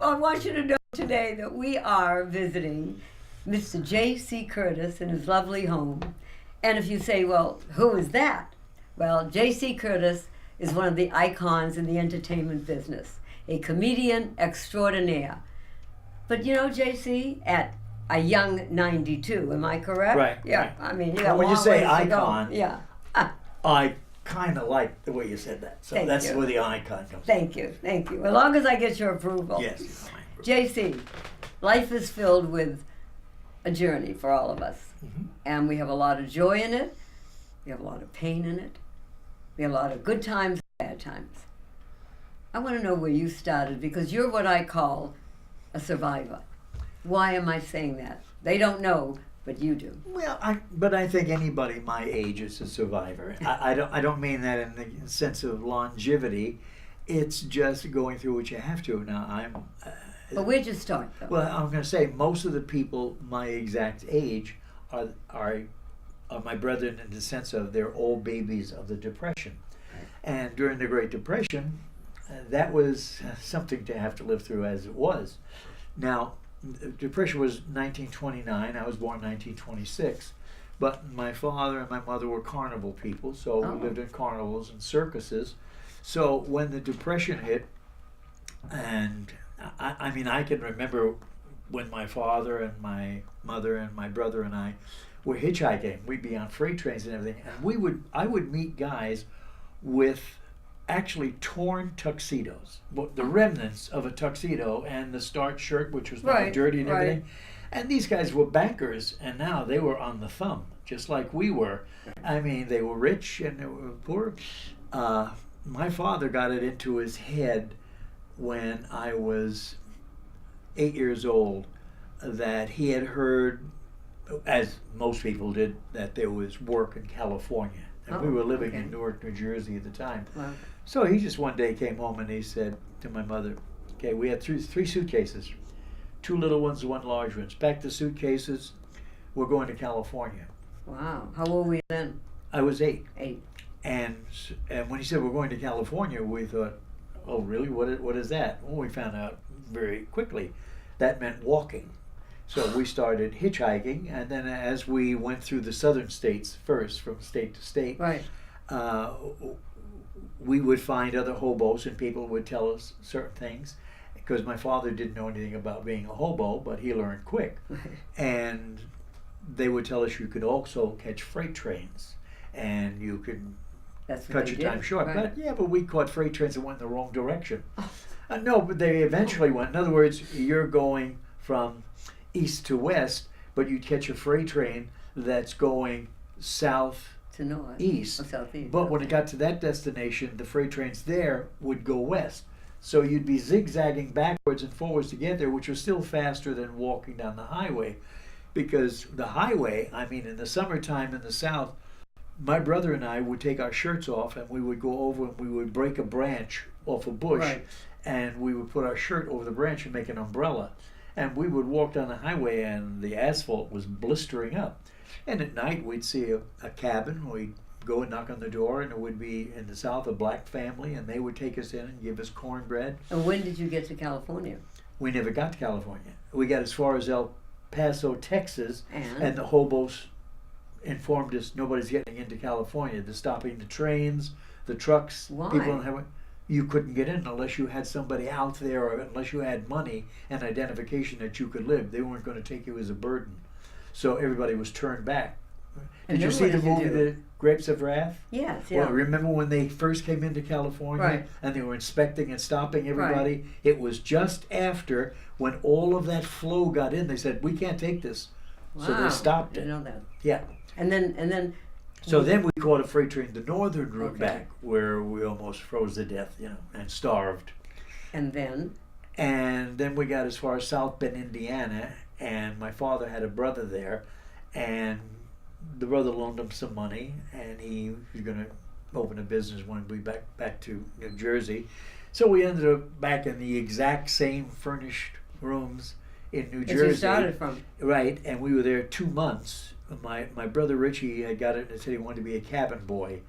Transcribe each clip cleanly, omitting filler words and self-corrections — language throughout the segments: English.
I want you to know today that we are visiting Mr. J.C. Curtis in his lovely home. And if you say, well, who is that? Well, J.C. Curtis is one of the icons in the entertainment business, a comedian extraordinaire. But you know, J.C., at a young 92, am I correct? Right. Yeah, Right. I mean, you got a When long you say ways to go. icon, Yeah. I kind of like the way you said that. So Thank that's you. where the icon comes Thank you, thank you. As long as I get your approval. from. Yes. JC, life is filled with a journey for all of us. Mhm. And we have a lot of joy in it. We have a lot of pain in it. We have a lot of good times and bad times. I want to know where you started because you're what I call a survivor. Why am I saying that? They don't know, but you do. Well, I think anybody my age is a survivor. I don't mean that in the sense of longevity. It's just going through what you have to. Now But where'd you start, though? well, I'm going to say most of the people my exact age are my brethren in the sense of they're all babies of the Depression. And during the Great Depression, that was something to have to live through as it was. Now, the Depression was 1929. I was born in 1926. But my father and my mother were carnival people, so we lived in carnivals and circuses. So when the Depression hit, and I mean, I can remember when my father and my mother and my brother and I were hitchhiking. We'd be on freight trains and everything, and I would meet guys with actually torn tuxedos, the remnants of a tuxedo and the starched shirt, which was not dirty and everything. And these guys were bankers, and now they were on the thumb, just like we were. I mean, they were rich and they were poor. My father got it into his head when I was 8 years old that he had heard, as most people did, that there was work in California. And we were living in Newark, New Jersey at the time. Wow. So he just one day came home and he said to my mother, okay, we had three suitcases, 2 little ones, 1 large one. Pack the suitcases, we're going to California. Wow. How old were you then? I was 8. 8. And when he said we're going to California, we thought, oh really, what is that? Well, we found out very quickly that meant walking. So we started hitchhiking, and then as we went through the southern states first, from state to state, we would find other hobos, and people would tell us certain things, because my father didn't know anything about being a hobo, but he learned quick. And they would tell us you could also catch freight trains, and you could cut your time short. But we caught freight trains that went in the wrong direction. No, but they eventually went. In other words, you're going from east to west, but you'd catch a freight train that's going south to north, east. or southeast. But when it got to that destination, the freight trains there would go west. So you'd be zigzagging backwards and forwards to get there, which was still faster than walking down the highway. Because the highway, I mean, in the summertime in the south, my brother and I would take our shirts off and we would go over and we would break a branch off a bush, and we would put our shirt over the branch and make an umbrella. And we would walk down the highway and the asphalt was blistering up. And at night we'd see a cabin, we'd go and knock on the door, and it would be in the south a black family, and they would take us in and give us cornbread. And when did you get to California? We never got to California. We got as far as El Paso, Texas, And and the hobos informed us nobody's getting into California. They're stopping the trains, the trucks. Why? People on the highway. You couldn't get in unless you had somebody out there, or unless you had money and identification that you could live. They weren't going to take you as a burden. So everybody was turned back. And Did you then see what the did you movie do? The Grapes of Wrath? Yes, Well, remember when they first came into California and they were inspecting and stopping everybody? It was just after when all of that flow got in. They said, we can't take this. So they stopped it. I didn't know that. Yeah. And then. So then we caught a freight train, the northern route back, where we almost froze to death, and starved. And then we got as far as South Bend, Indiana, and my father had a brother there, and the brother loaned him some money, and he was going to open a business when we back to New Jersey. So we ended up back in the exact same furnished rooms in New Jersey. As you started from. Right, and we were there 2 months. My brother Richie had got it and said he wanted to be a cabin boy.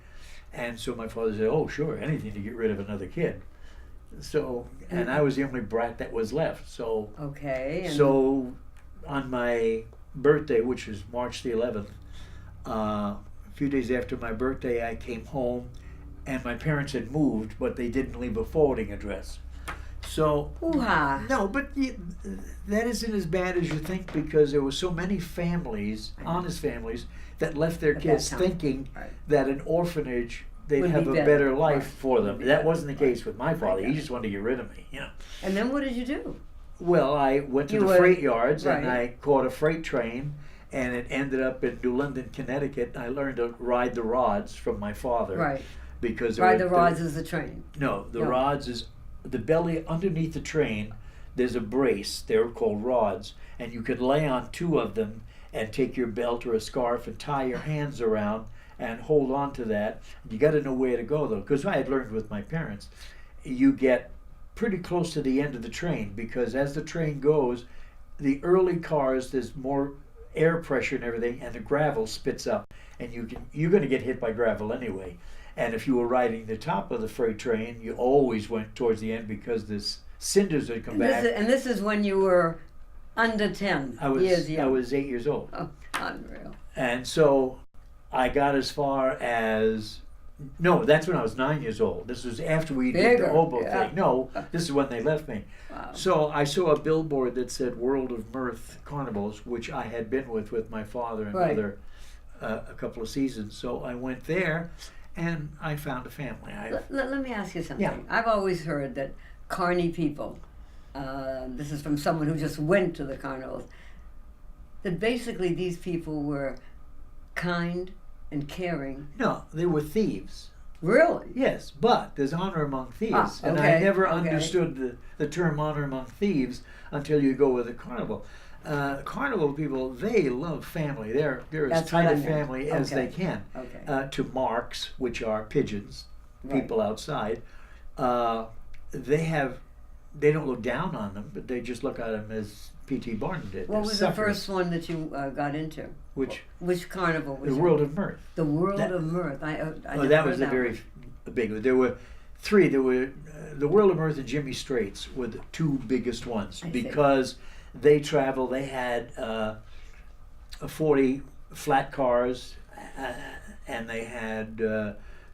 And so my father said, oh, sure, anything to get rid of another kid. So, and I was the only brat that was left. So, Okay. And so on my birthday, which was March the 11th, a few days after my birthday, I came home, and my parents had moved, but they didn't leave a forwarding address. So, hoo-ha. no, but that isn't as bad as you think, because there were so many families, honest families, that left their At kids that time. thinking Right. that an orphanage, they'd Would have be a better. better life Right. for them. Would be That better. wasn't the case with my father. Right. He just wanted to get rid of me, And then what did you do? Well, I went to You the were- freight yards, and right. I caught a freight train, and it ended up in New London, Connecticut. I learned to ride the rods from my father. Right. Because Ride the rods is the train. No, the No. rods is the belly underneath the train. There's a brace. They're called rods, and you could lay on two of them and take your belt or a scarf and tie your hands around and hold on to that. You got to know where to go, though, because I had learned with my parents. You get pretty close to the end of the train, because as the train goes, the early cars, there's more air pressure and everything, and the gravel spits up, and you're going to get hit by gravel anyway. And if you were riding the top of the freight train, you always went towards the end, because this cinders would come And back. this is when you were under 10 years young. I was 8 years old. Oh, unreal. And so I got as far as, no, that's when I was 9 years old. This was after we did Bigger, the hobo yeah. thing. No, this is when they left me. Wow. So I saw a billboard that said World of Mirth Carnivals, which I had been with my father and Right. mother a couple of seasons. So I went there, and I found a family. Let me ask you something. Yeah. I've always heard that carny people, this is from someone who just went to the carnivals, that basically these people were kind and caring. No, they were thieves. Really? Yes, but there's honor among thieves. Ah, And I okay, never okay. understood the term honor among thieves until you go with a carnival. Carnival people, they love family. They're as That's tight what a I meant. family as they Okay. can. Okay. To marks, which are pigeons, Right. people outside, they don't look down on them, but they just look at them as P.T. Barnum did. What They're was suckers. the first one that you got into? Which carnival was The it? World of Mirth. The World That- of Mirth. I Oh, never that heard was a that very one. big one. There were three. There were the World of Mirth and Jimmy Straits were the two biggest ones, I see. because they traveled. They had 40 flat cars, and they had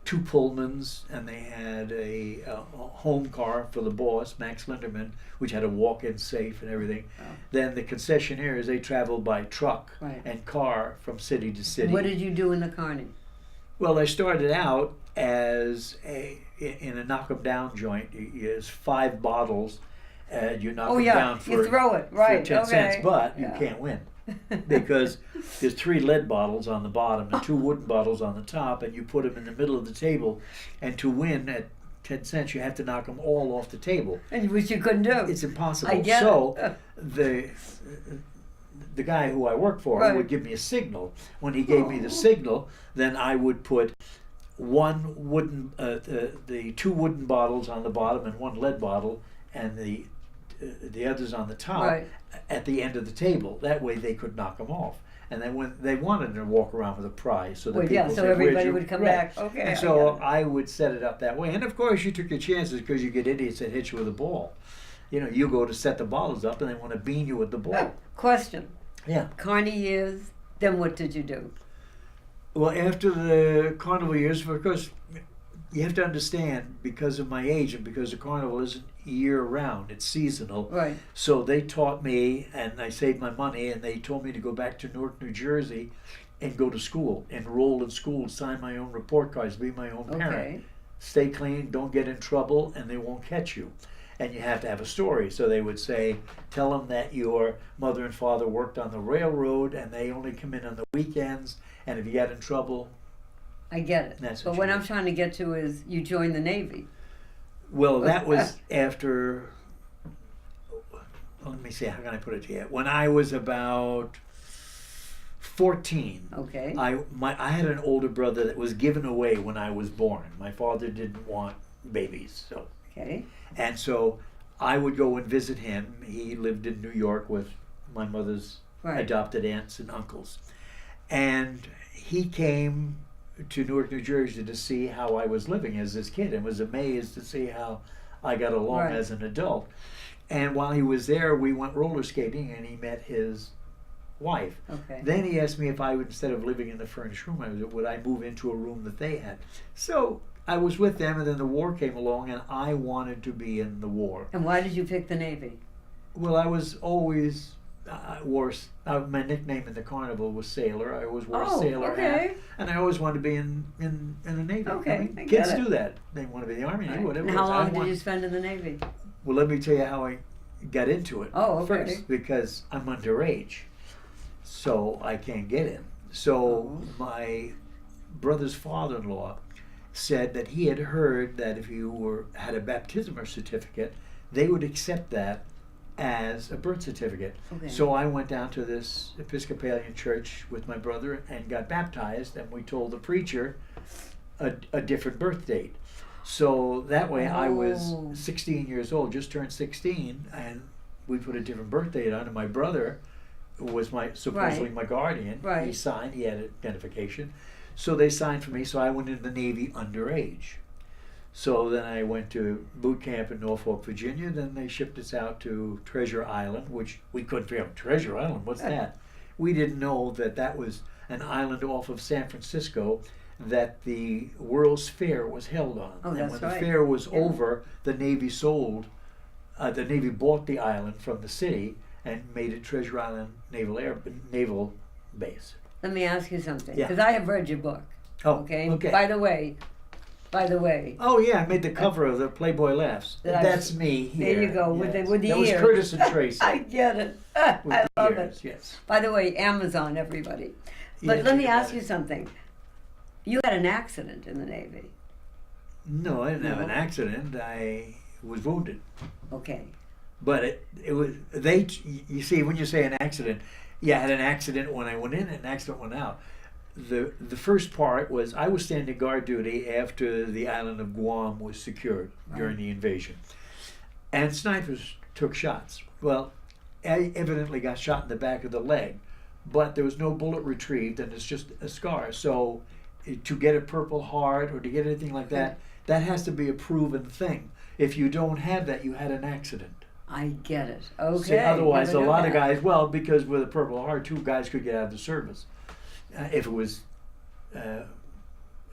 two Pullmans, and they had a home car for the boss, Max Linderman, which had a walk-in safe and everything. Oh. Then the concessionaires, they traveled by truck Right. and car from city to city. What did you do in the carny? Well, I started out as in a knock 'em down joint. There's 5 bottles, and you knock Oh 'em yeah, down for, you throw it right. for 10 cents, okay. but Yeah. you can't win because there's 3 lead bottles on the bottom and 2 wooden bottles on the top, and you put them in the middle of the table. And to win at 10 cents, you have to knock them all off the table. And which you couldn't do. It's impossible. I get so it. the guy who I worked for Right. would give me a signal. When he gave me the signal, then I would put one wooden, the 2 wooden bottles on the bottom and 1 lead bottle, and the others on the top Right. at the end of the table. That way they could knock them off. And then when they wanted to walk around with a prize, so that Well, people yeah, so said, "Where'd everybody you-" would come Right. back. Okay. And I so get it. I would set it up that way. And of course, you took your chances, because you get idiots that hit you with a ball. You know, you go to set the bottles up, and they want to bean you with the ball. Question. Yeah. Carny years. Then what did you do? Well, after the carnival years, because you have to understand, because of my age and because the carnival isn't year-round, it's seasonal. Right. So they taught me, and I saved my money, and they told me to go back to Newark, New Jersey, and go to school, enroll in school, sign my own report cards, be my own parent. Okay. Stay clean, don't get in trouble, and they won't catch you. And you have to have a story. So they would say, tell them that your mother and father worked on the railroad, and they only come in on the weekends, and if you got in trouble, I get it. That's but what what you I'm did. trying to get to is you joined the Navy. well, that was after, let me see, how can I put it to you? When I was about 14, Okay. I had an older brother that was given away when I was born. My father didn't want babies, so. Okay. And so I would go and visit him. He lived in New York with my mother's Right. adopted aunts and uncles. And he came to Newark, New Jersey to see how I was living as this kid, and was amazed to see how I got along Right. as an adult. And while he was there, we went roller skating, and he met his wife. Okay. Then he asked me if I would, instead of living in the furnished room, would I move into a room that they had. So I was with them, and then the war came along, and I wanted to be in the war. And why did you pick the Navy? Well, I was always my nickname in the carnival was Sailor. I always wore a sailor hat, and I always wanted to be in the Navy. Okay, I mean, I kids get it. do that. They want to be in the Army, Right. whatever. And it how is. long did you spend in the Navy? Well, let me tell you how I got into it. Oh, okay. First, because I'm underage, so I can't get in. So my brother's father-in-law said that he had heard that if you had a baptismal certificate, they would accept that as a birth certificate. Okay. So I went down to this Episcopalian church with my brother and got baptized, and we told the preacher a different birth date. So that way I was 16 years old, just turned 16, and we put a different birth date on, and my brother was supposedly my guardian. Right. He signed, he had identification. So they signed for me, so I went into the Navy underage. So then I went to boot camp in Norfolk, Virginia. Then they shipped us out to Treasure Island, which we couldn't figure out. Treasure Island, what's that? We didn't know that that was an island off of San Francisco that the World's Fair was held on. Oh, and that's when right. the fair was over, the Navy the Navy bought the island from the city and made it Treasure Island Naval Base. Let me ask you something, Yeah. because I have read your book. Oh, Okay. okay. By the way. Oh yeah, I made the cover of the Playboy Laughs. That's me here. There you go, with the that ears. was Curtis and Tracy. I get it. with I the love ears, it. Yes. By the way, Amazon, everybody. But Yeah, let me check it ask out. you something. You had an accident in the Navy. No, I didn't have No? an accident. I was wounded. Okay. But it was you see, when you say an accident, yeah, I had an accident when I went in and an accident went out. The first part was I was standing guard duty after the island of Guam was secured during the invasion. And snipers took shots. Well, I evidently got shot in the back of the leg, but there was no bullet retrieved, and it's just a scar. So to get a Purple Heart or to get anything like that, that has to be a proven thing. If you don't have that, you had an accident. I get it. Okay. See, otherwise, Never a knew lot of that. guys, well, because with a Purple Heart, 2 guys could get out of the service if it was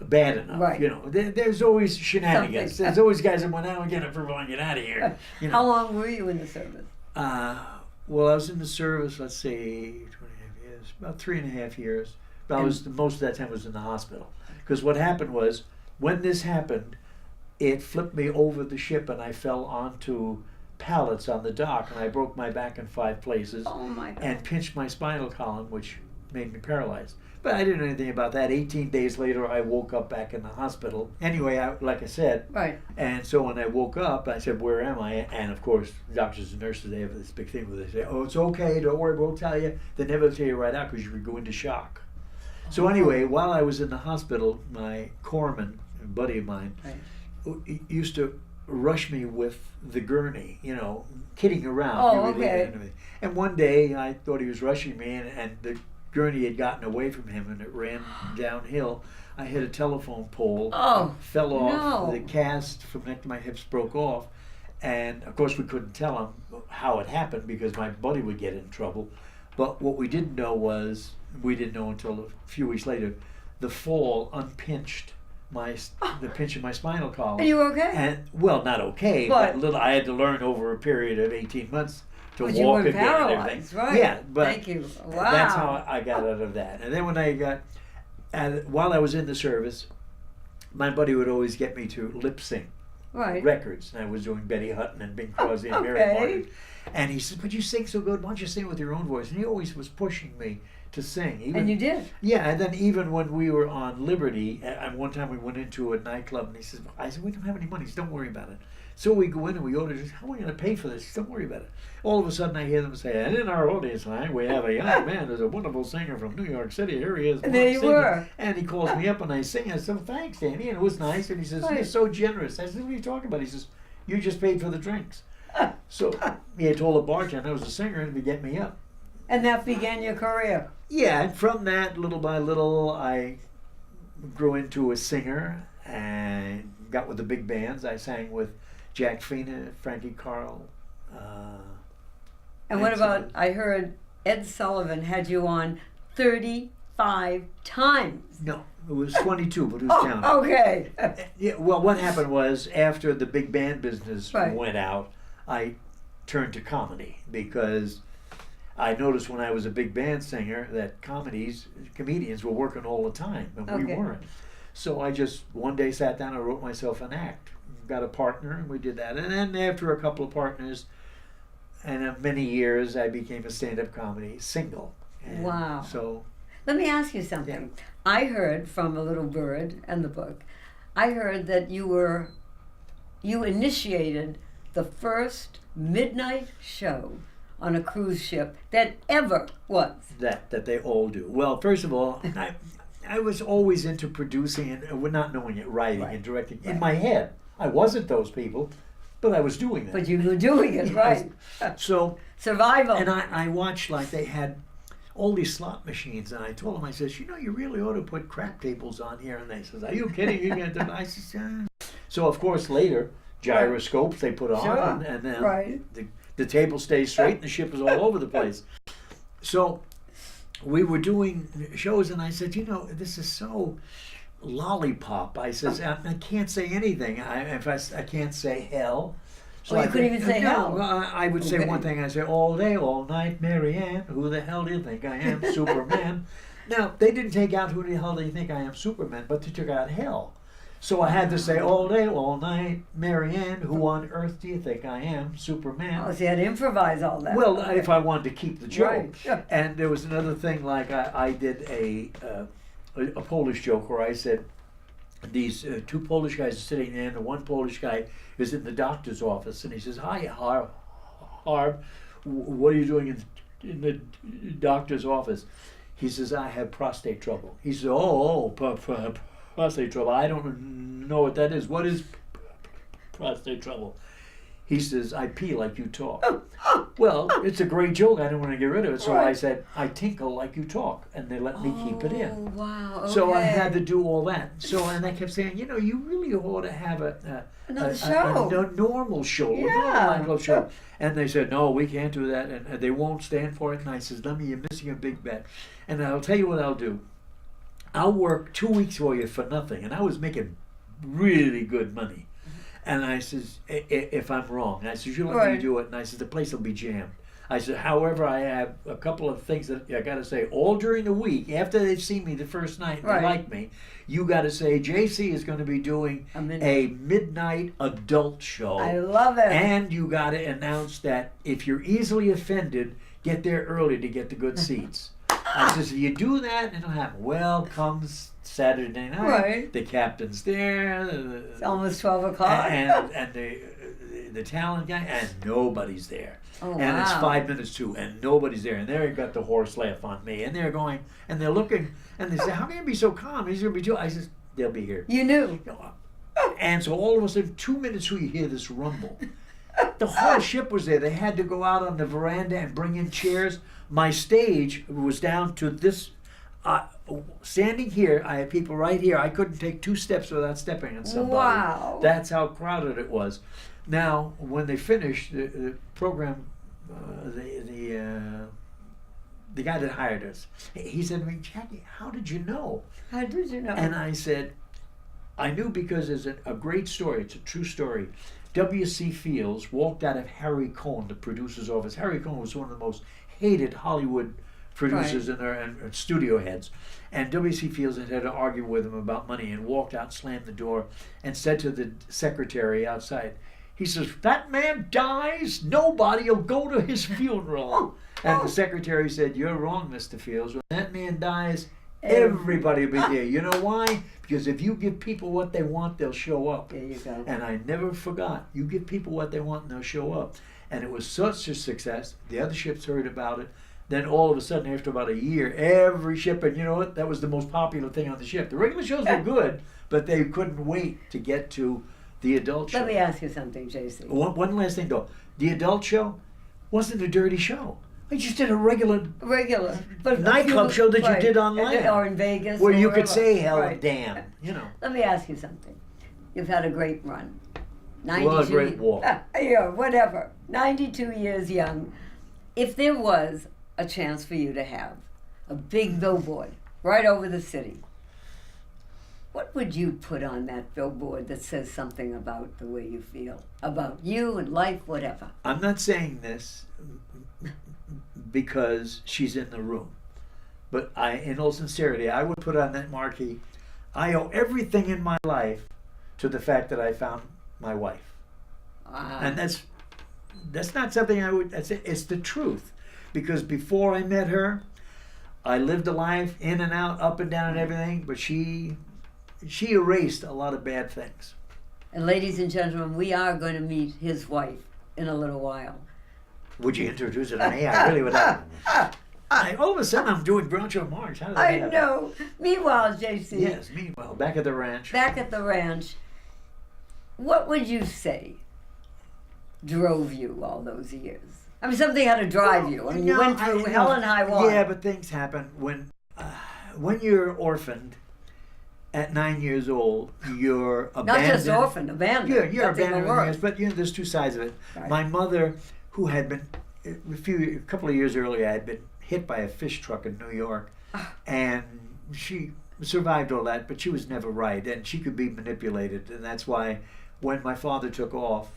bad enough. Right. You know, there's always shenanigans. Something. There's always guys that went out and get a Purple Heart, get out of here. You know. How long were you in the service? Well, I was in the service, let's say, 2.5 years, about 3.5 years. But most of that time was in the hospital. Because what happened was, when this happened, it flipped me over the ship and I fell onto pallets on the dock, and I broke my back in 5 places Oh my God. and pinched my spinal column, which made me paralyzed. But I didn't know anything about that. 18 days later, I woke up back in the hospital. Anyway, like I said, Right. and so when I woke up, I said, "Where am I?" And of course, doctors and nurses, they have this big thing where they say, "Oh, it's okay, don't worry, we'll tell you." They never tell you right out because you could go into shock. So anyway, while I was in the hospital, my corpsman, a buddy of mine, used to rush me with the gurney, you know, kidding around. Oh, He really okay. did anything. And one day, I thought he was rushing me, and the gurney had gotten away from him, and it ran downhill. I hit a telephone pole, Oh, fell off, no. the cast from neck to my hips broke off, and of course we couldn't tell him how it happened because my buddy would get in trouble. But what we didn't know was, we didn't know until a few weeks later, the fall unpinched the pinch of my spinal column. And you were okay? And well, not okay, but I had to learn over a period of 18 months to But walk you weren't again and paralyzed, everything. right? Yeah, but Thank you. Wow. that's how I got out of that. And then when I got, and while I was in the service, my buddy would always get me to lip sync Right. records. And I was doing Betty Hutton and Bing Crosby and Mary Okay. Martin. And he said, "But you sing so good, why don't you sing with your own voice?" And he always was pushing me to sing. Even, And you did. yeah, and then even when we were on Liberty, and one time we went into a nightclub, and he says, I said, "We don't have any money, so don't worry about it." So we go in and we order, "How are we going to pay for this?" He said, "Don't worry about it." All of a sudden I hear them say, "And in our audience tonight, we have a young man who's a wonderful singer from New York City. Here he is." And there you singing." were. And he calls me up and I sing. I said, "Thanks, Danny." And it was nice. And he says, Right. "You're so generous." I said, "What are you talking about?" He says, "You just paid for the drinks." So he had told the bartender I was a singer and to get me up. And that began your career. Yeah, and from that, little by little, I grew into a singer and got with the big bands. I sang with Jack Fina, Frankie Carl. And what about, I heard Ed Sullivan had you on 35 times. No, it was 22, but who's Oh, counting? okay. Yeah, well, what happened was after the big band business Right. went out, I turned to comedy because I noticed when I was a big band singer that comedians were working all the time, and we Okay. weren't. So I just one day sat down and wrote myself an act. Got a partner, and we did that. And then after a couple of partners, and many years, I became a stand-up comedy single. And Wow. So Let me ask you something. I heard from a little bird in the book, I heard that you initiated the first midnight show on a cruise ship that ever was. that they all do. Well, first of all, I was always into producing and not knowing it, writing Right. and directing. In Right. my head, I wasn't those people, but I was doing that. But you were doing it, Yes. right? So, Survival. and I watched like they had all these slot machines, and I told them, I says, you know, you really ought to put crap tables on here. And they says, are you kidding? You can't do that. I says, yeah. So of course later, gyroscopes they put on, Sure. and then Right. the table stays straight, and the ship is all over the place. So we were doing shows, and I said, you know, this is so lollipop. I says, I can't say anything. I can't say hell. So Oh, you couldn't even say hell. Well, I would say Okay. one thing. I say all day, all night, Mary Ann. Who the hell do you think I am, Superman? Now they didn't take out who the hell do you think I am, Superman, but they took out hell. So I had to say all day, all night, Mary Ann. Who on earth do you think I am, Superman? Oh, so you had to improvise all that. Well, Okay. if I wanted to keep the joke. Right, yeah. And there was another thing, like I did a Polish joke where I said, these two Polish guys are sitting there, and the one Polish guy is in the doctor's office, and he says, "Hi, Harb, what are you doing in the doctor's office?" He says, "I have prostate trouble." He says, prostate trouble. I don't know what that is. What is prostate trouble? He says, "I pee like you talk." Well, it's a great joke. I didn't want to get rid of it, so I Right. said, "I tinkle like you talk," and they let me keep it in. Oh, wow. Okay. So I had to do all that. So and I kept saying, you know, you really ought to have Another show. a normal show, Yeah. a normal show. And they said, no, we can't do that, and they won't stand for it. And I said, Lemmy, you're missing a big bet. And I'll tell you what I'll do. I'll work 2 weeks for you for nothing. And I was making really good money. And I says, if I'm wrong, and I says, you don't need to do it. And I says, the place will be jammed. I said, however, I have a couple of things that I got to say all during the week. After they've seen me the first night and they like me, you got to say, JC is going to be doing a midnight adult show. I love it. And you got to announce that if you're easily offended, get there early to get the good seats. I says, if you do that, it'll happen. Well, comes Saturday night, Right. the captain's there. It's almost 12 o'clock. And the talent guy, and nobody's there. Oh, And it's wow. 5 minutes to, and nobody's there. And they got the horse laugh on me. And they're going, and they're looking, and they say, how can you be so calm? He's going to be too. I says, they'll be here. You knew. And so all of a sudden, 2 minutes to, you hear this rumble. The whole ship was there. They had to go out on the veranda and bring in chairs. My stage was down to this. Standing here, I had people right here. I couldn't take 2 steps without stepping on somebody. Wow. That's how crowded it was. Now, when they finished the program, the guy that hired us, he said to me, Jackie, how did you know? How did you know? And I said, I knew because it's a great story. It's a true story. W.C. Fields walked out of Harry Cohn, the producer's office. Harry Cohn was one of the most hated Hollywood producers and studio heads. And W.C. Fields had to argue with him about money and walked out, slammed the door, and said to the secretary outside, he says, if that man dies, nobody will go to his funeral. And the secretary said, you're wrong, Mr. Fields. When that man dies, everybody will be there. You know why? Because if you give people what they want, they'll show up. There you go. And I never forgot. You give people what they want and they'll show up. And it was such a success. The other ships heard about it. Then all of a sudden, after about a year, every ship, and you know what? That was the most popular thing on the ship. The regular shows were good, but they couldn't wait to get to the adult show. Let me ask you something, JC. One last thing, though. The adult show wasn't a dirty show. I just did a regular But nightclub show that you did online. Or in Vegas. where or you wherever. could say hell Right. damn, you know. Let me ask you something. You've had a great run. 92. Well, a great walk. Yeah, whatever. 92 years young. If there was a chance for you to have a big billboard right over the city, what would you put on that billboard that says something about the way you feel, about you and life, whatever? I'm not saying this because she's in the room, but in all sincerity, I would put on that marquee, I owe everything in my life to the fact that I found my wife. And that's not something I would, it's the truth. Because before I met her, I lived a life in and out, up and down and everything, but she erased a lot of bad things. And ladies and gentlemen, we are going to meet his wife in a little while. Would you introduce it to me? I really would like. All of a sudden, I'm doing Groucho Marx. How did that happen? know. Meanwhile, JC. Yes, meanwhile, back at the ranch. Back at the ranch, what would you say drove you all those years? I mean, something had to drive you. I mean, you went through hell and high water. Yeah, but things happen. When you're orphaned at 9 years old, you're abandoned. Not just orphaned, abandoned. You're That's even abandoned. worse. But there's two sides of it. Right. My mother, who had been a couple of years earlier, had been hit by a fish truck in New York, and she survived all that, but she was never right, and she could be manipulated, and that's why when my father took off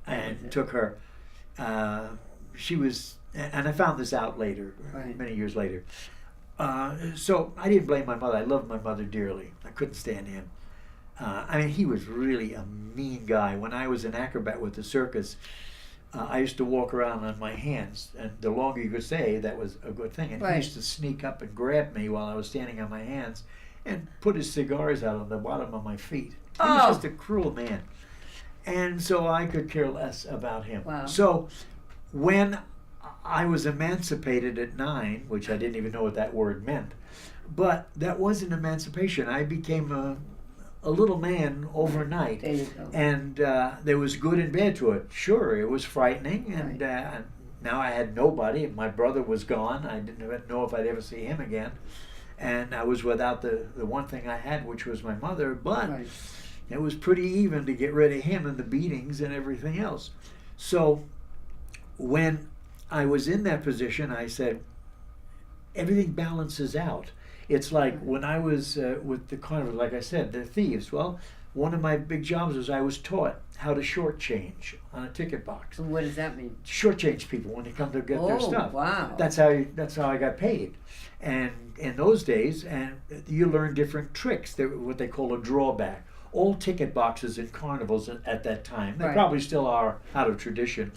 and took her, she was, and I found this out later, many years later. So I didn't blame my mother. I loved my mother dearly. I couldn't stand him. I mean, he was really a mean guy. When I was an acrobat with the circus, I used to walk around on my hands, and the longer you could stay, that was a good thing. And he used to sneak up and grab me while I was standing on my hands and put his cigars out on the bottom of my feet. He was just a cruel man. And so I could care less about him. Wow. So when I was emancipated at 9, which I didn't even know what that word meant, but that wasn't emancipation. I became a little man overnight. There you go. And there was good and bad to it. Sure, it was frightening, and now I had nobody. My brother was gone. I didn't know if I'd ever see him again. And I was without the one thing I had, which was my mother, but it was pretty even to get rid of him and the beatings and everything else. So when I was in that position, I said, everything balances out. It's like when I was with the carnival, like I said, the thieves. Well, one of my big jobs was I was taught how to shortchange on a ticket box. What does that mean? Shortchange people when they come to get their stuff. Wow. That's how I got paid. And in those days, and you learn different tricks. They're what they call a drawback. All ticket boxes in carnivals at that time, they probably still are out of tradition,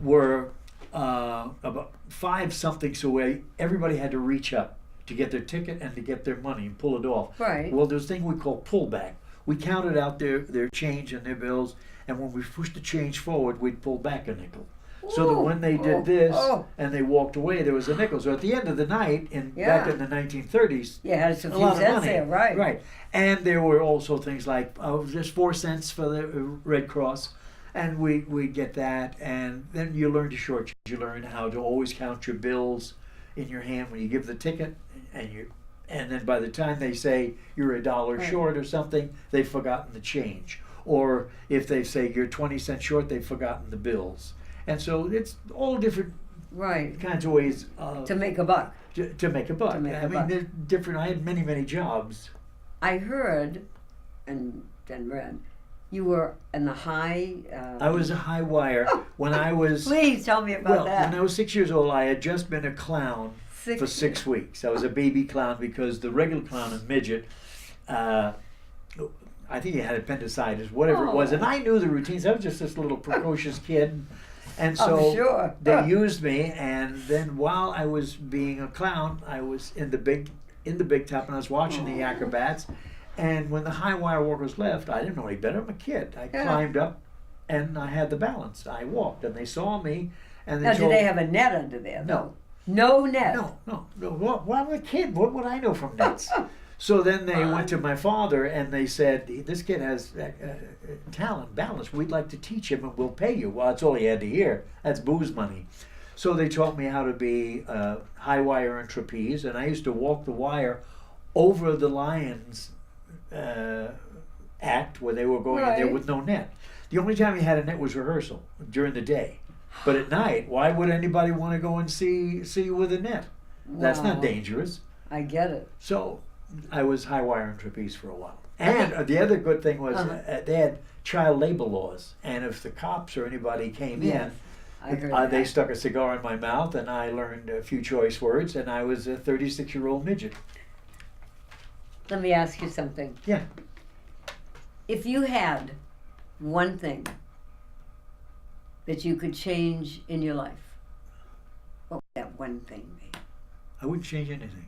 were about 5 somethings away. Everybody had to reach up to get their ticket and to get their money and pull it off. Right. Well, there's a thing we call pullback. We counted out their change and their bills, and when we pushed the change forward, we'd pull back a nickel. So that when they did this and they walked away, there was a nickel. So at the end of the night, back in the 1930s, had some a lot of money. there, right? Right. And there were also things like, just 4 cents for the Red Cross. And we'd get that. And then you learn to shortchange. You learn how to always count your bills in your hand when you give the ticket. And then by the time they say you're $1 short or something, they've forgotten the change. Or if they say you're 20 cents short, they've forgotten the bills. And so it's all different kinds of ways to make a buck. To make a buck. They're different. I had many jobs. I heard and read you were in the high. I was a high wire when I was. Please tell me about that. When I was 6 years old, I had just been a clown for 6 weeks. I was a baby clown because the regular clown and midget. I think he had appendicitis, whatever it was, and I knew the routines. I was just this little precocious kid. And so they used me, and then while I was being a clown, I was in the big top, and I was watching the acrobats. And when the high wire workers left, I didn't know any better. I'm a kid. I climbed up, and I had the balance. I walked, and they saw me, and they did they have a net under there? No. No net? No. Well, I'm a kid. What would I know from nets? So then they went to my father and they said, this kid has talent, balance. We'd like to teach him and we'll pay you. Well, that's all he had to hear. That's booze money. So they taught me how to be high wire and trapeze. And I used to walk the wire over the Lions act where they were going in there with no net. The only time you had a net was rehearsal during the day. But at night, why would anybody want to go and see you with a net? That's Wow. not dangerous. I get it. So I was high wire and trapeze for a while. And the other good thing was they had child labor laws. And if the cops or anybody came Yes, I heard they that. stuck a cigar in my mouth and I learned a few choice words and I was a 36-year-old midget. Let me ask you something. Yeah. If you had one thing that you could change in your life, what would that one thing be? I wouldn't change anything.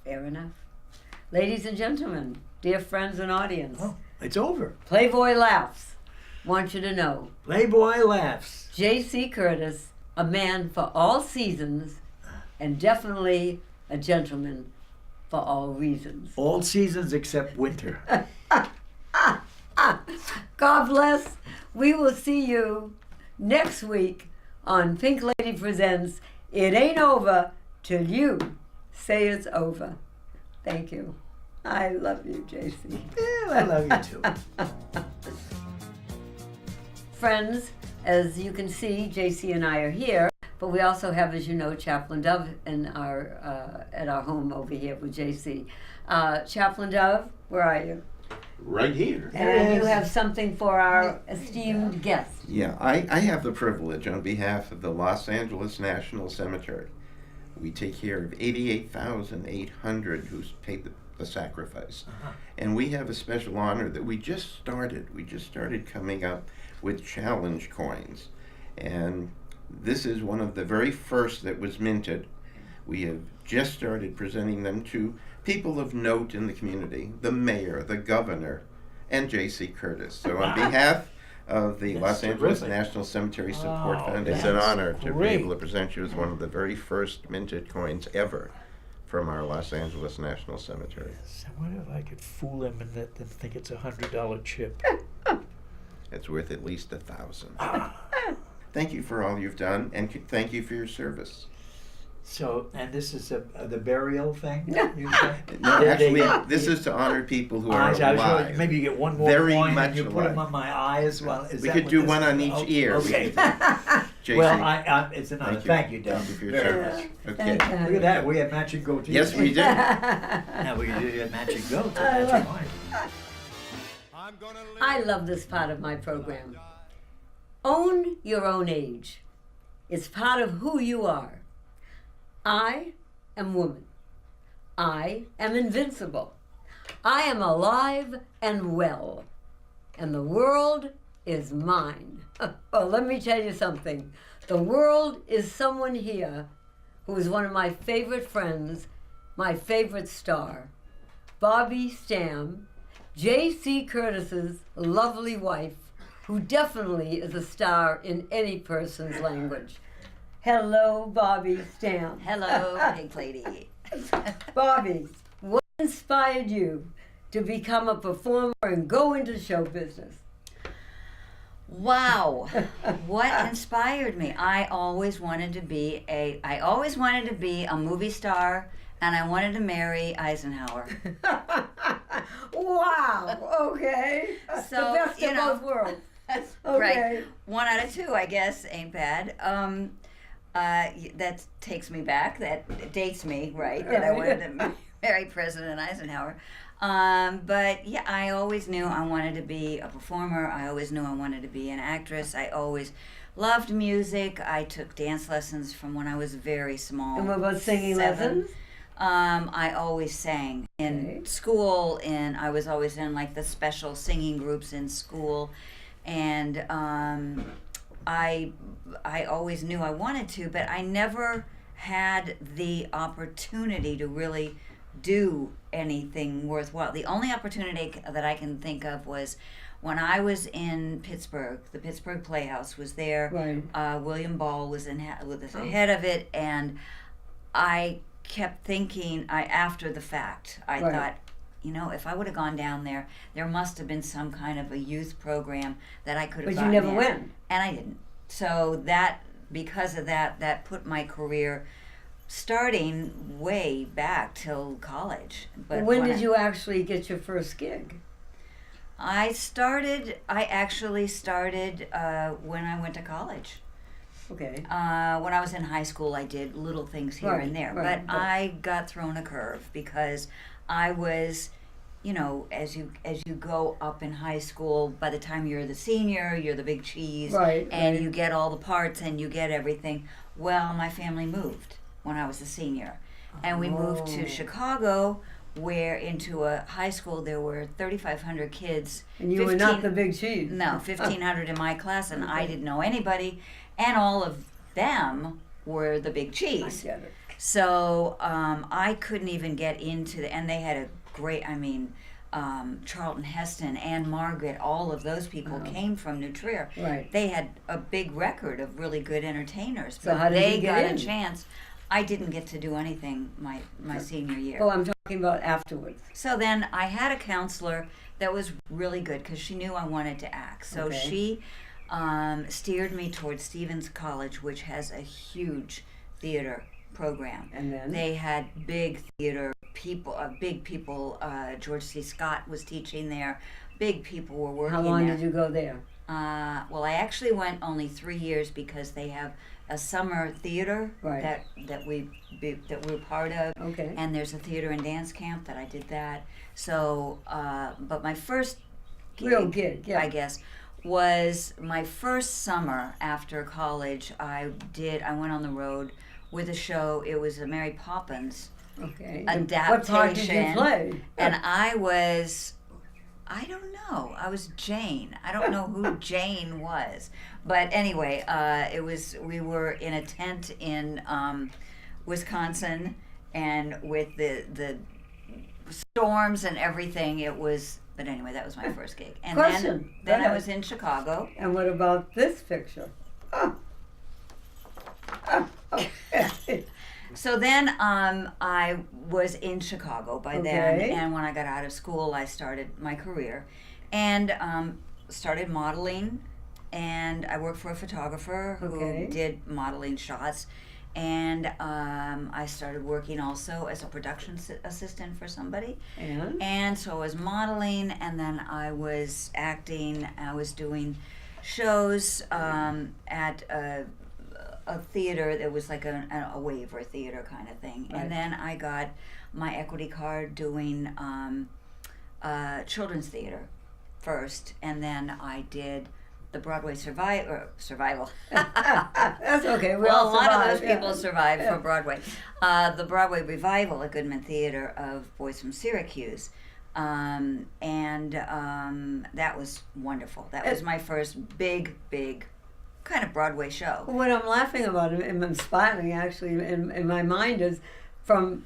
Fair enough. Ladies and gentlemen, dear friends and audience, Oh, it's over. Playboy Laughs want you to know Playboy laughs. J.C. Curtis, a man for all seasons and definitely a gentleman for all reasons. All seasons except winter. God bless. We will see you next week on Pink Lady Presents It Ain't Over Till You Say It's Over. Thank you. I love you, JC. Yeah, I love you too. Friends, as you can see, JC and I are here, but we also have, as you know, Chaplain Dove in at our home over here with JC. Chaplain Dove, where are you? Right here. And you have something for our esteemed guest. Yeah, I have the privilege on behalf of the Los Angeles National Cemetery. We take care of 88,800 who's paid the sacrifice. And we have a special honor that we just started. We just started coming up with challenge coins. And this is one of the very first that was minted. We have just started presenting them to people of note in the community, the mayor, the governor, and J.C. Curtis. So on behalf of the That's Los Angeles terrific. National Cemetery Support Oh, Fund, it's an that's honor to be great. able to present you as one of the very first minted coins ever from our Los Angeles National Cemetery. So what if I could fool him and let them think it's $100 chip? It's worth at least 1,000. Thank you for all you've done, and thank you for your service. So, and this is the burial thing? You said? No, They- actually, they- this is to honor people who are I was hoping alive. maybe you get one more Very coin much and you put alive. them on my eyes. Well, is We that could what do this one is? on each ear. We Okay. could JC, Well, it's an honor. thank you. Thank you, Doug. Thank you for your Very service. much. Okay. Thank you. Look at that. We have matching goatees. Yes, we did. Now we can do matching goats and matching wine. I love this part of my program. Own your own age. It's part of who you are. I am woman. I am invincible. I am alive and well. And the world is mine. Well, let me tell you something. The world is someone here who is one of my favorite friends, my favorite star, Bobbi Stamm, J.C. Curtis's lovely wife, who definitely is a star in any person's language. Hello, Bobbi Stamm. Hello, Pink Lady. Bobbi, what inspired you to become a performer and go into show business? Wow, what inspired me? I always wanted to be a movie star, and I wanted to marry Eisenhower. Wow, okay. So, the best you of know, both worlds. Right, Okay. 1 out of 2, I guess, ain't bad. That takes me back. That dates me, right? That I wanted to marry President Eisenhower. But yeah, I always knew I wanted to be a performer. I always knew I wanted to be an actress. I always loved music. I took dance lessons from when I was very small. And what about singing 7. lessons? I always sang in Okay. school, and I was always in like the special singing groups in school, and I always knew I wanted to, but I never had the opportunity to really do anything worthwhile. The only opportunity that I can think of was when I was in Pittsburgh. The Pittsburgh Playhouse was there. Right. William Ball was the head of it, and I kept thinking, after the fact, I Right. thought, if I would have gone down there, there must have been some kind of a youth program that I could have But you gotten never in. went. And I didn't. So because of that put my career starting way back till college. But When did you actually get your first gig? I actually started when I went to college. Okay. When I was in high school, I did little things here Right, and there, right, but I got thrown a curve because I was, you know, as you go up in high school, by the time you're the senior, you're the big cheese, Right, and right. you get all the parts and you get everything. Well, my family moved when I was a senior, and we moved to Oh. Chicago, where into a high school there were 3,500 kids. And you were not the big cheese. No, 1,500 in my class, and I Okay. didn't know anybody, and all of them were the big I cheese. get it. So I couldn't even get into and they had a great, Charlton Heston and Margaret, all of those people Wow. came from New Trier. Right. They had a big record of really good entertainers, So but how did they you get got in? a chance. I didn't get to do anything my senior year. Oh, I'm talking about afterwards. So then I had a counselor that was really good because she knew I wanted to act. So Okay. she steered me towards Stevens College, which has a huge theater program. And then? They had big theater people, George C. Scott was teaching there. Big people were working How long there. did you go there? Well, I actually went only 3 years because they have a summer theater Right. that we're part of, Okay. and there's a theater and dance camp that I did that. So, but my first Real gig, yeah. I guess, was my first summer after college. I went on the road with a show. It was a Mary Poppins Okay. adaptation. What part did you play? And I don't know. I was Jane. I don't know who Jane was. But anyway, we were in a tent in Wisconsin, and with the storms and everything, but anyway, that was my first gig. And Question. then Go I ahead. was in Chicago. And what about this picture? Oh. Okay. So then I was in Chicago by then, Okay. and when I got out of school, I started my career and started modeling. And I worked for a photographer Okay. who did modeling shots. And I started working also as a production assistant for somebody. And so I was modeling, and then I was acting. I was doing shows at a theater that was like a waiver theater kind of thing. Right. And then I got my equity card doing children's theater first, and then I did the Broadway survival. That's okay. We Well, all a lot of survived, those people yeah. survived Yeah. for Broadway. The Broadway revival at Goodman Theater of Boys from Syracuse. That was wonderful. That was my first big kind of Broadway show. What I'm laughing about and I'm smiling actually in my mind is from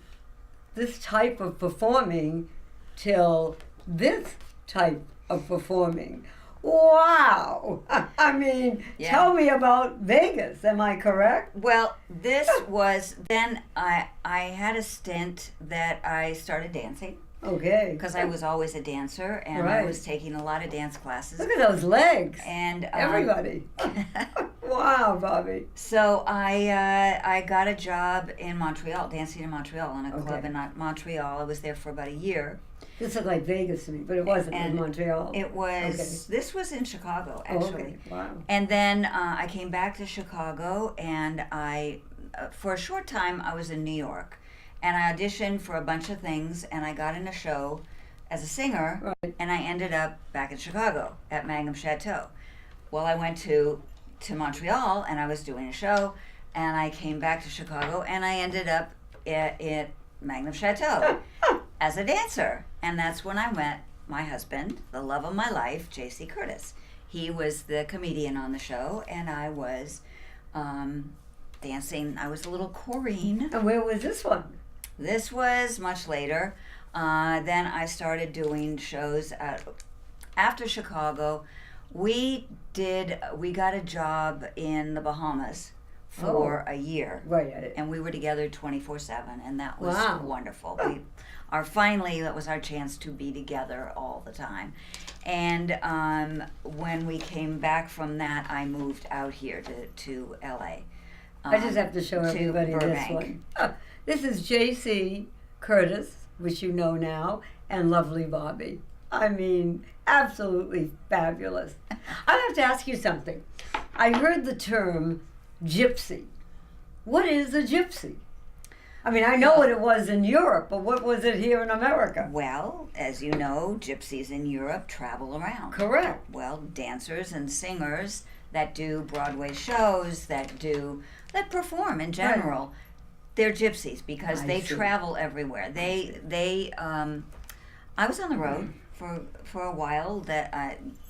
this type of performing till this type of performing. Wow! I mean, Yeah. tell me about Vegas. Am I correct? Well, this was then I had a stint that I started dancing Okay. because I was always a dancer and I Right. was taking a lot of dance classes. Look at those legs. And Everybody. Wow, Bobbi. So I got a job in Montreal, dancing in Montreal in a club Okay. in Montreal. I was there for about a year. This looked like Vegas to me, but it wasn't. It And was Montreal. It was Okay. this was in Chicago Oh, actually. okay. Wow. And then I came back to Chicago, and I for a short time I was in New York, and I auditioned for a bunch of things, and I got in a show as a singer, Right. and I ended up back in Chicago at Magnum Chateau. Well, I went to Montreal, and I was doing a show, and I came back to Chicago, and I ended up at Magnum Chateau as a dancer. And that's when I met my husband, the love of my life, J.C. Curtis. He was the comedian on the show, and I was dancing. I was a little Corrine. And where was this one? This was much later. Then I started doing shows after Chicago. We got a job in the Bahamas for a year. Right. And we were together 24/7, and that was Wow. wonderful. That was our chance to be together all the time. And when we came back from that, I moved out here to LA. I just have to show to everybody this Burbank. one. This is J.C. Curtis, which you know now, and lovely Bobbi. I mean, absolutely fabulous. I have to ask you something. I heard the term gypsy. What is a gypsy? I mean, I know what it was in Europe, but what was it here in America? Well, as you know, gypsies in Europe travel around. Correct. Well, dancers and singers that do Broadway shows, that perform in general, they're gypsies because I they see. travel everywhere. I was on the road for a while.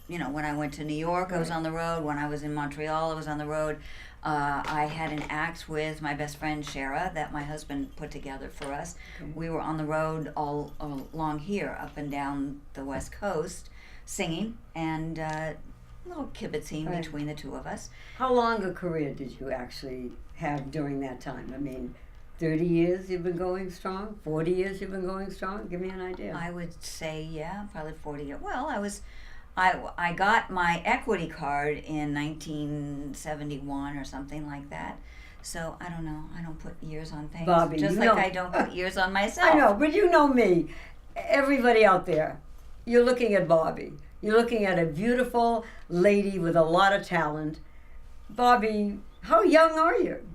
When I went to New York, I was on the road. When I was in Montreal, I was on the road. I had an act with my best friend Shara that my husband put together for us. Okay. We were on the road all along here, up and down the West Coast, singing and a little kibitzing Right. between the two of us. How long a career did you actually have during that time? I mean, 30 years you've been going strong? 40 years you've been going strong? Give me an idea. I would say, yeah, probably 40 years. Well, I got my equity card in 1971 or something like that. So I don't know. I don't put years on things. Bobbi, just you like know- I don't put years on myself. I know, but you know me. Everybody out there, you're looking at Bobbi. You're looking at a beautiful lady with a lot of talent. Bobbi, how young are you?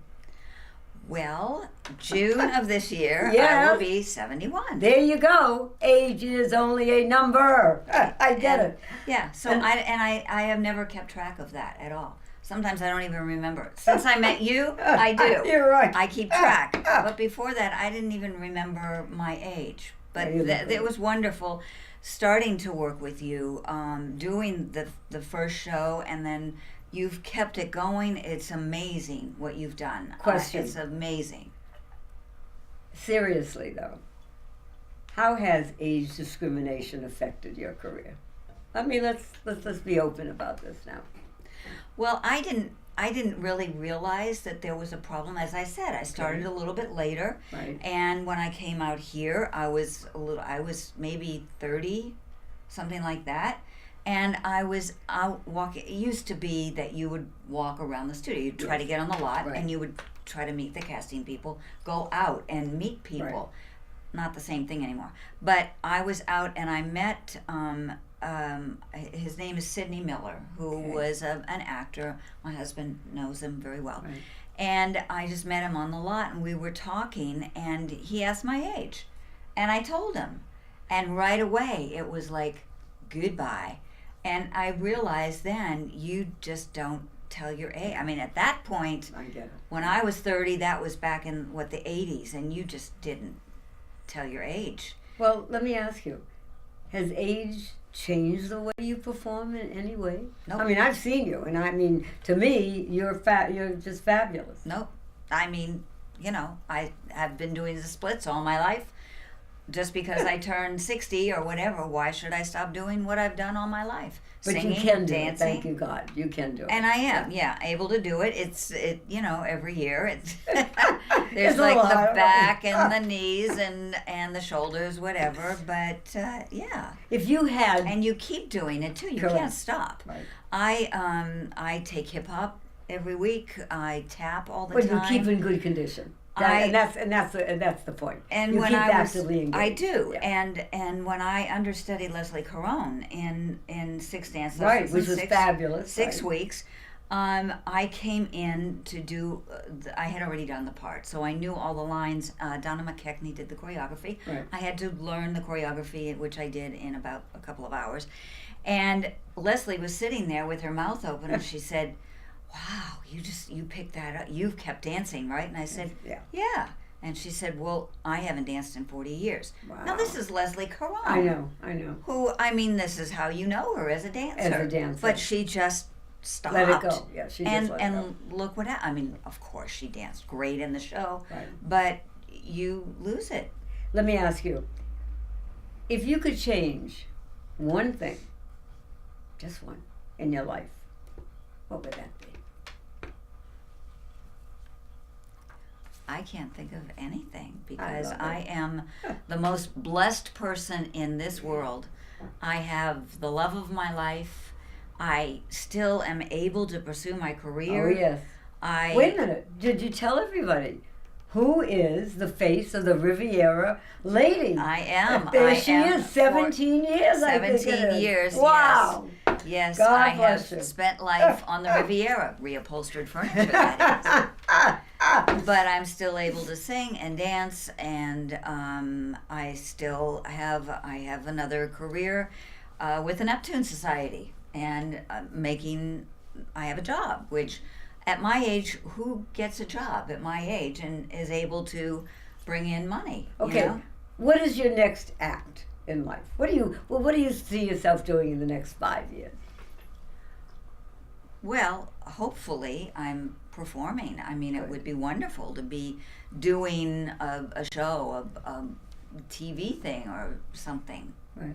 Well, June of this year, I Yes. will be 71. There you go. Age is only a number. I get And- it. Yeah. So And- I have never kept track of that at all. Sometimes I don't even remember. Since I met you, I do. You're right. I keep track. But before that, I didn't even remember my age. But Yeah, you look it was wonderful starting to work with you, doing the first show, and then you've kept it going. It's amazing what you've done. Question. It's amazing. Seriously, though, how has age discrimination affected your career? I mean, let's be open about this now. Well, I didn't really realize that there was a problem. As I said, I started a little bit later, Right. and when I came out here, I was maybe 30, something like that, and I was out walking. It used to be that you would walk around the studio, you'd try to get on the lot, Right. and you would try to meet the casting people, go out and meet people. Not the same thing anymore. But I was out and I met. His name is Sidney Miller, who Okay. was an actor. My husband knows him very well. Right. And I just met him on the lot, and we were talking, and he asked my age. And I told him. And right away, it was like, goodbye. And I realized then, you just don't tell your age. I mean, at that point, I get it. when I was 30, that was back in, the 80s, and you just didn't tell your age. Well, let me ask you, has age changed the way you perform in any way? Nope. I mean, I've seen you, and I mean, to me, you're just fabulous. Nope. I mean, I have been doing the splits all my life. Just because I turned 60 or whatever, why should I stop doing what I've done all my life? But Singing, you can do dancing. it. Thank you, God. You can do it. And I am, able to do it. Every year. It's there's It's a like lot. the back and the knees and the shoulders, whatever. But yeah, If you had, and you keep doing it too. You Correct. can't stop. Right. I take hip hop every week. I tap all the but you time. keep in good condition. And that's the point. And you when keep I was, actively engaged. I do. Yeah. And when I understudied Leslie Caron in Six Dance Right, Lessons which in was six, fabulous. 6 right. weeks, I came in to do. I had already done the part, so I knew all the lines. Donna McKechnie did the choreography. Right. I had to learn the choreography, which I did in about a couple of hours. And Leslie was sitting there with her mouth open, and she said, "Wow, you picked that up. You've kept dancing, right?" And I said, Yeah. "Yeah." And she said, "Well, I haven't danced in 40 years." Wow. Now, this is Leslie Caron. I know. Who, this is how you know her as a dancer. As a dancer. But she just stopped. Let it go. Yeah, she just let it go. Look what happened. Of course, she danced great in the show. Right. But you lose it. Let me ask you, if you could change one thing, just one, in your life, what would that be? I can't think of anything because love I it. am the most blessed person in this world. I have the love of my life. I still am able to pursue my career. Oh, yes. Wait a minute. Did you tell everybody who is the face of the Riviera lady. I am. There I she am is, 17 years, I think it 17 is. years, Wow. Yes, God I have bless you. spent life on the Riviera, reupholstered furniture, that is. But I'm still able to sing and dance, and I still have another career with the Neptune Society, and I have a job, which at my age, who gets a job at my age and is able to bring in money? Okay, You know? what is your next act in life? What do you see yourself doing in the next 5 years? Well, hopefully I'm performing. I mean, it would be wonderful to be doing a show, a TV thing or something. Right.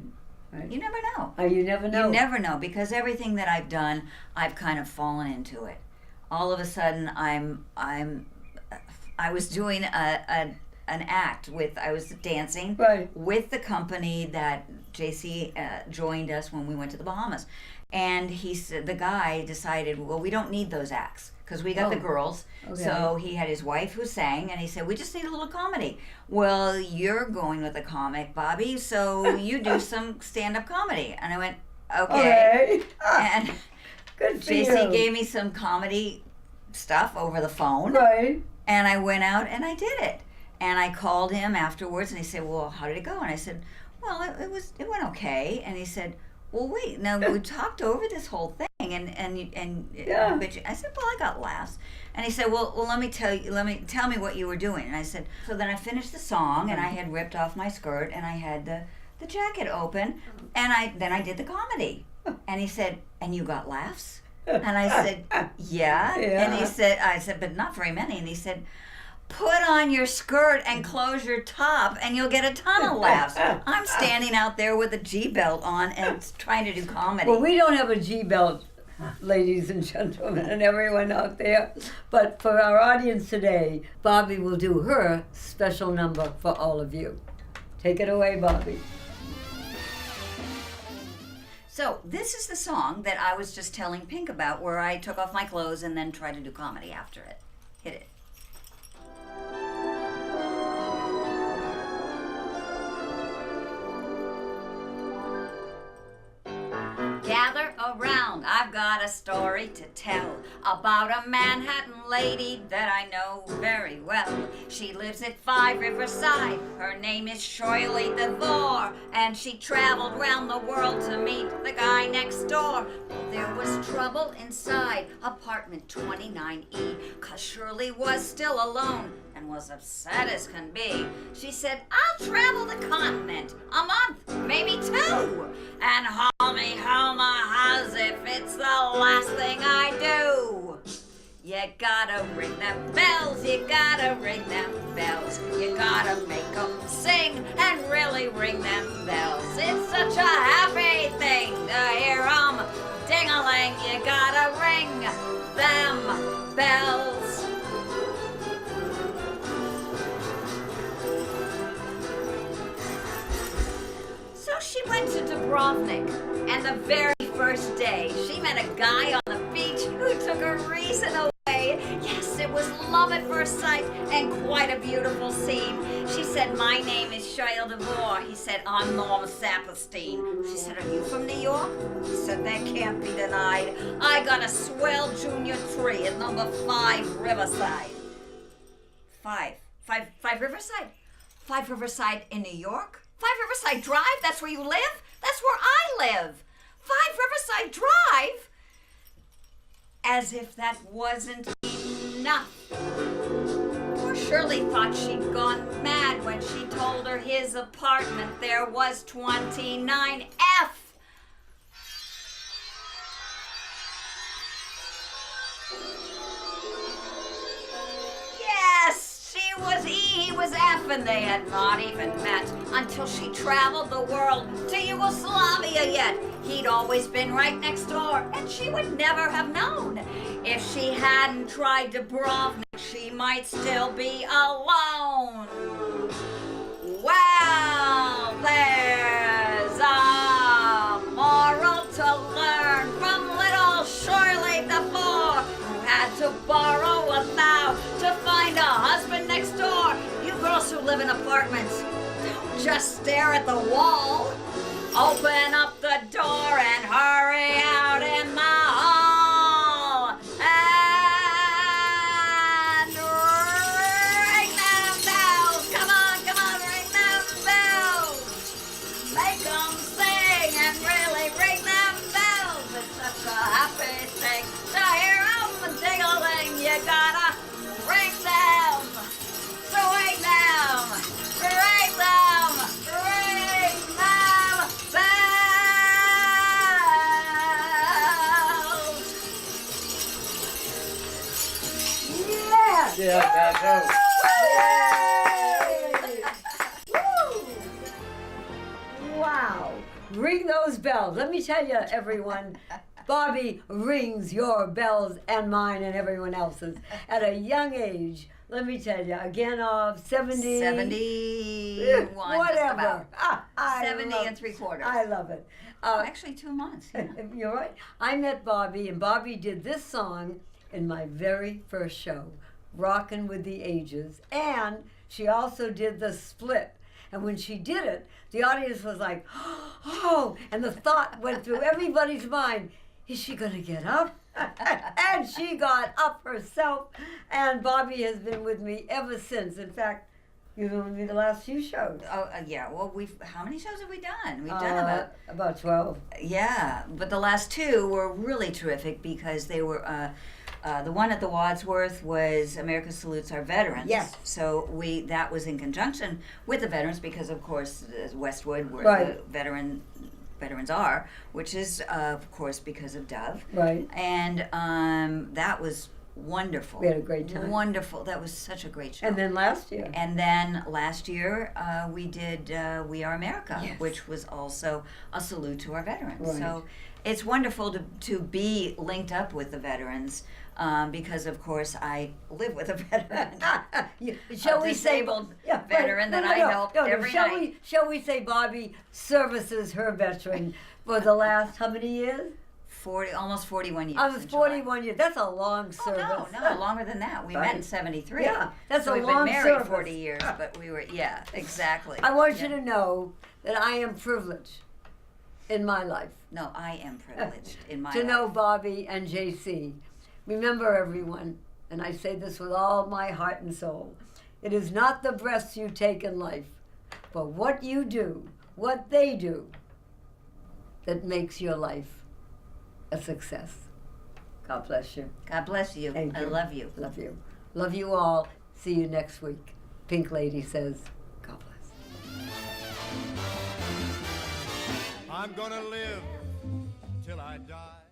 Right. You never know. You never know. You never know, because everything that I've done, I've kind of fallen into it. All of a sudden, I was doing an act I was dancing Right. with the company that JC joined us when we went to the Bahamas. And the guy decided, well, we don't need those acts because we got the girls. Okay. So he had his wife who sang, and he said, we just need a little comedy. Well, you're going with a comic, Bobby, so you do some stand-up comedy. And I went, okay. And Good for JC you. gave me some comedy stuff over the phone. Right. And I went out and I did it. And I called him afterwards, and he said, well, how did it go? And I said, well, it went okay. And he said, well, wait, now we talked over this whole thing, and Yeah. but I said, well, I got laughs. And he said, well, tell me what you were doing. And I said, so then I finished the song, and I had ripped off my skirt, and I had the jacket open, and then I did the comedy. And he said, and you got laughs? And I said, yeah. And he said, I said, but not very many. And he said, put on your skirt and close your top, and you'll get a ton of laughs. I'm standing out there with a G belt on and trying to do comedy. Well, we don't have a G belt, ladies and gentlemen, and everyone out there. But for our audience today, Bobbi will do her special number for all of you. Take it away, Bobbi. So this is the song that I was just telling Pink about, where I took off my clothes and then tried to do comedy after it. Hit it. Gather around, I've got a story to tell about a Manhattan lady that I know very well. She lives at 5 Riverside, her name is Shirley DeVore, and she traveled round the world to meet the guy next door. Well, there was trouble inside apartment 29E, 'cause Shirley was still alone and was upset as can be. She said, I'll travel the continent a month, maybe 2, and haul me home a house if it's the last thing I do. You gotta ring them bells, you gotta ring them bells. You gotta make them sing and really ring them bells. It's such a happy thing to hear 'em ding-a-ling. You gotta ring them bells. So she went to Dubrovnik, and the very first day she met a guy on the beach who took her reason away. Yes, it was love at first sight and quite a beautiful scene. She said, my name is Shirley DeVore. He said, I'm Norm Saperstein. She said, are you from New York? He said, that can't be denied. I got a swell junior tree at number 5 Riverside. 5 Riverside? 5 Riverside in New York? 5 Riverside Drive? That's where you live? That's where I live. 5 Riverside Drive? As if that wasn't enough. Poor Shirley thought she'd gone mad when she told her his apartment there was 29F. Yes, she was E, he was F, and they had not even met until she traveled the world to Yugoslavia yet. He'd always been right next door, and she would never have known. If she hadn't tried Dubrovnik, she might still be alone. Well, there's a moral to learn from little Shirley DeVore, who had to borrow $1,000 to find a husband next door. live in apartments. Don't just stare at the wall. Open up the door and hurry out in the hall. And ring them bells. Come on, ring them bells. Make them sing and really ring them bells. It's such a happy thing to hear them ding-a-ling. You gotta ring them. Ring them. Ring them. Ring them bells. Yeah! Yeah, that's Woo! Wow. Ring those bells. Let me tell you, everyone, Bobbi rings your bells and mine and everyone else's at a young age. Let me tell you, again, of 70. 71, whatever. just about. I 70 love- and 3/4. I love it. Actually, 2 months. Yeah. You're right. I met Bobbi, and Bobbi did this song in my very first show, Rockin' with the Ages, and she also did the split. And when she did it, the audience was like, oh, and the thought went through everybody's mind, is she going to get up? And she got up herself, and Bobbi has been with me ever since. In fact, you've been with me the last few shows. Oh, yeah. Well, how many shows have we done? We've done about 12. yeah, but the last 2 were really terrific because they were, the one at the Wadsworth was America Salutes Our Veterans. Yes. So that was in conjunction with the veterans because, of course, Westwood, where Right. the veterans are, which is, of course, because of Dove. Right. And that was wonderful. We had a great time. Wonderful. That was such a great show. And then last year. And then last year we did We Are America, Yes. which was also a salute to our veterans. Right. So it's wonderful to be linked up with the veterans because, of course, I live with a veteran. Shall A we say disabled yeah, veteran that I helped every shall night. Shall we say Bobbi services her veteran for the last how many years? Almost 41 years. Almost in July. 41 years. That's a long Oh, service. no, longer than that. We met in Right. 73. Yeah, that's so a we've long been married service. 40 years, but we were, yeah, exactly. I want you Yeah. to know that I am privileged in my life No, I am privileged in my to life. know Bobbi and JC. Remember, everyone, and I say this with all my heart and soul, it is not the breaths you take in life, but what you do, what they do, that makes your life a success. God bless you. God bless you. Thank I you. love you. Love you. Love you all. See you next week. Pink Lady says, God bless. I'm gonna live till I die.